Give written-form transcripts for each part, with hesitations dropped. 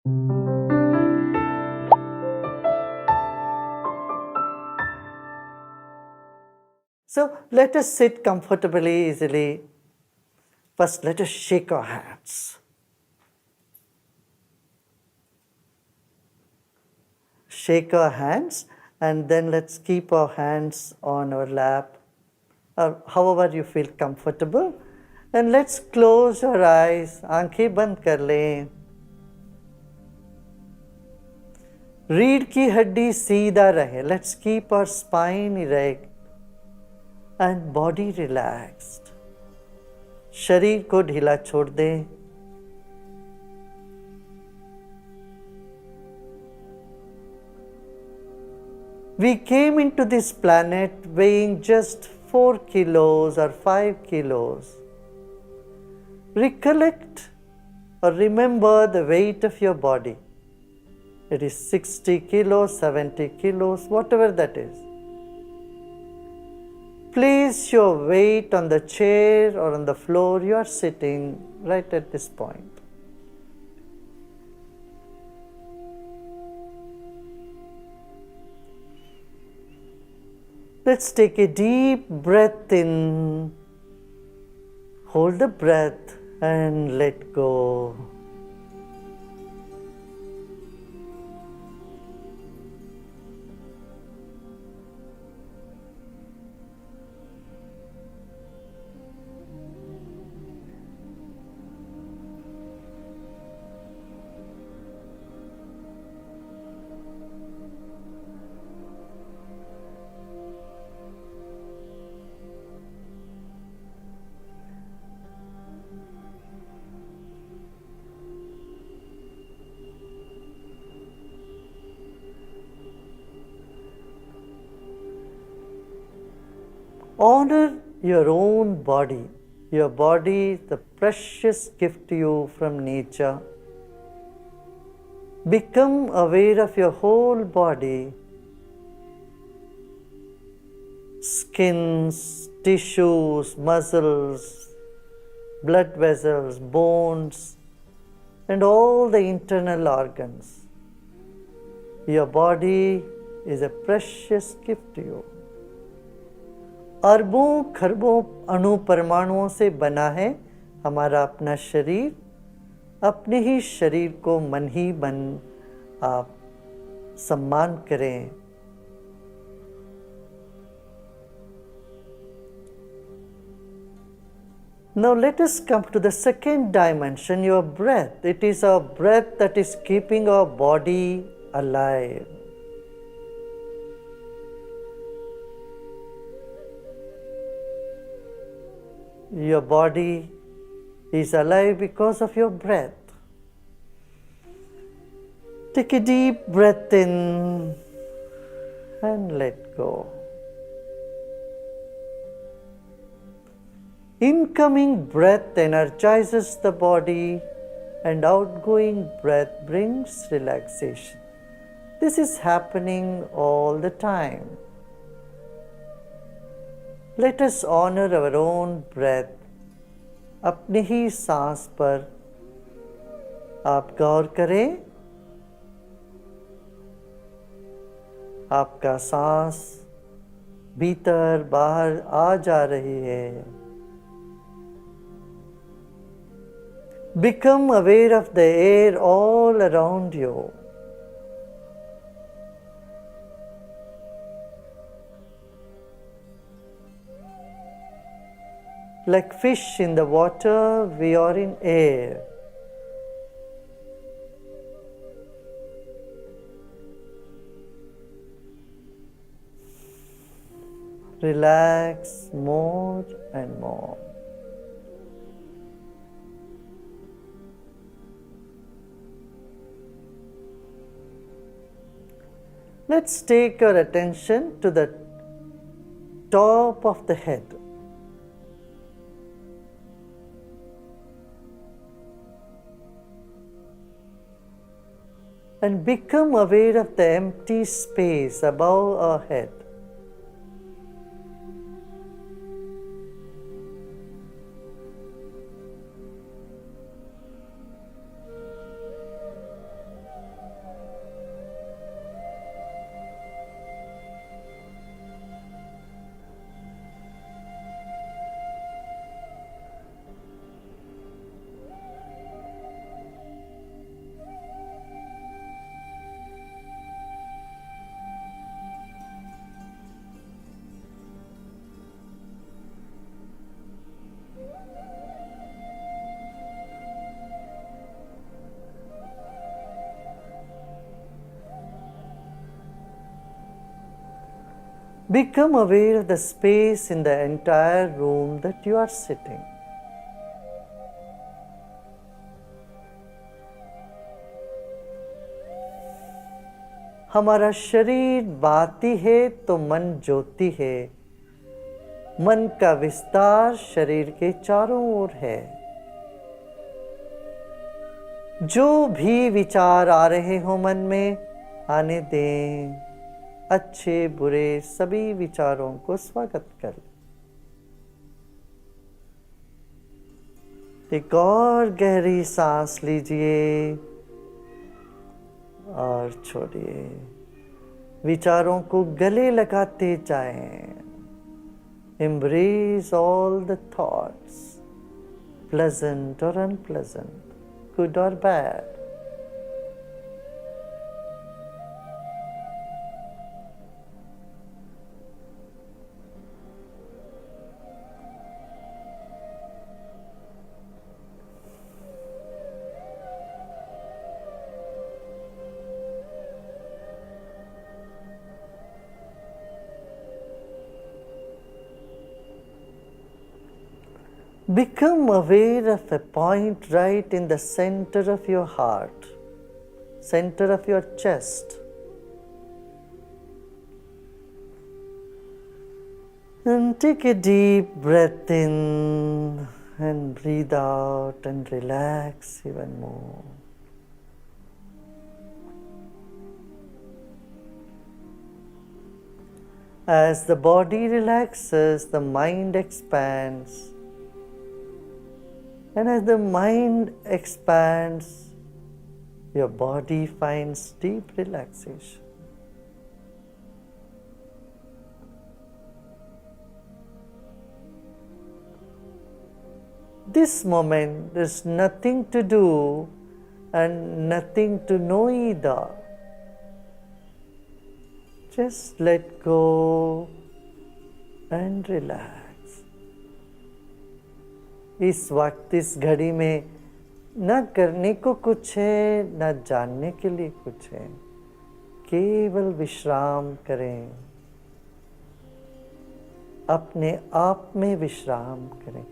So let us sit comfortably, easily. First, let us shake our hands. Shake our hands, and then let's keep our hands on our lap, or however you feel comfortable. And let's close our eyes. आंखें बंद कर लें. रीढ़ की हड्डी सीधा रहे. Let's keep our spine erect and body relaxed. शरीर को ढीला छोड़ दें. We came into this planet weighing just 4 kilos or 5 kilos. Recollect or remember the weight of your body. It is 60 kilos, 70 kilos, whatever that is. Place your weight on the chair or on the floor you are sitting right at this point. Let's take a deep breath in, hold the breath and let go. Honor your own body. Your body is the precious gift to you from nature. Become aware of your whole body. Skins, tissues, muscles, blood vessels, bones, and all the internal organs. Your body is a precious gift to you. अरबों खरबों अणु परमाणुओं से बना है हमारा अपना शरीर. अपने ही शरीर को मन ही मन आप सम्मान करें. Now let us come to the second dimension, your breath. It is our breath that is keeping our body alive. Your body is alive because of your breath. Take a deep breath in and let go. Incoming breath energizes the body and outgoing breath brings relaxation. This is happening all the time. Let us honor our own breath. अपनी ही सांस पर आप गौर करें. आपका सांस भीतर बाहर आ जा रही है. Become aware of the air all around you. Like fish in the water, we are in air. Relax more and more. Let's take our attention to the top of the head. And become aware of the empty space above our head. Become aware of the space in the entire room that you are sitting. हमारा शरीर बाती है तो मन ज्योति है। मन का विस्तार शरीर के चारों ओर है। जो भी विचार आ रहे हो मन में, आने दें। अच्छे बुरे सभी विचारों को स्वागत कर। एक और गहरी सांस लीजिए और छोड़िए। विचारों को गले लगाते जाएं। Embrace all the thoughts, pleasant or unpleasant, good or bad. Become aware of a point right in the center of your heart, center of your chest. And take a deep breath in and breathe out and relax even more. As the body relaxes, the mind expands. And as the mind expands, your body finds deep relaxation. This moment, there's nothing to do and nothing to know either. Just let go and relax. इस वक्त इस घड़ी में न करने को कुछ है, न जानने के लिए कुछ है। केवल विश्राम करें, अपने आप में विश्राम करें।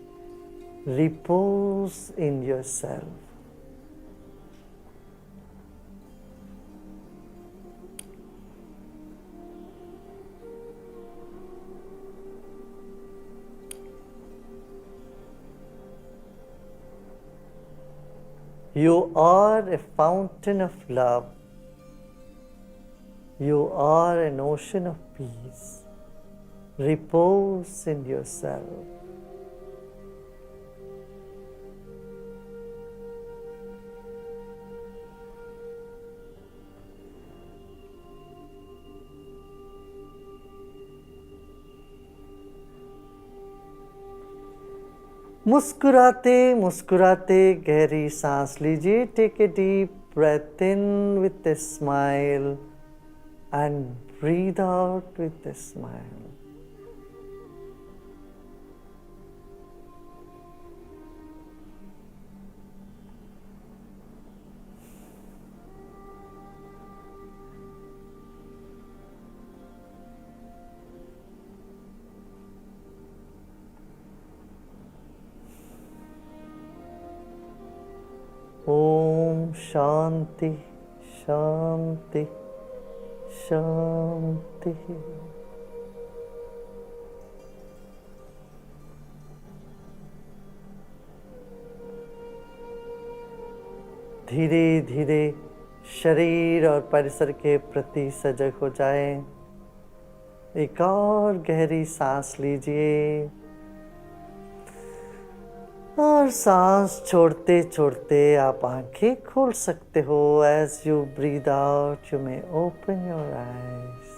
Repose in yourself. You are a fountain of love. You are an ocean of peace. Repose in yourself. मुस्कुराते मुस्कुराते गहरी सांस लीजिए। Take a deep breath in with a smile and breathe out with a smile. ओम शांति शांति शांति। धीरे धीरे शरीर और परिसर के प्रति सजग हो जाएं। एक और गहरी सांस लीजिए और सांस छोड़ते छोड़ते आप आंखें खोल सकते हो। As you breathe out you may open your eyes.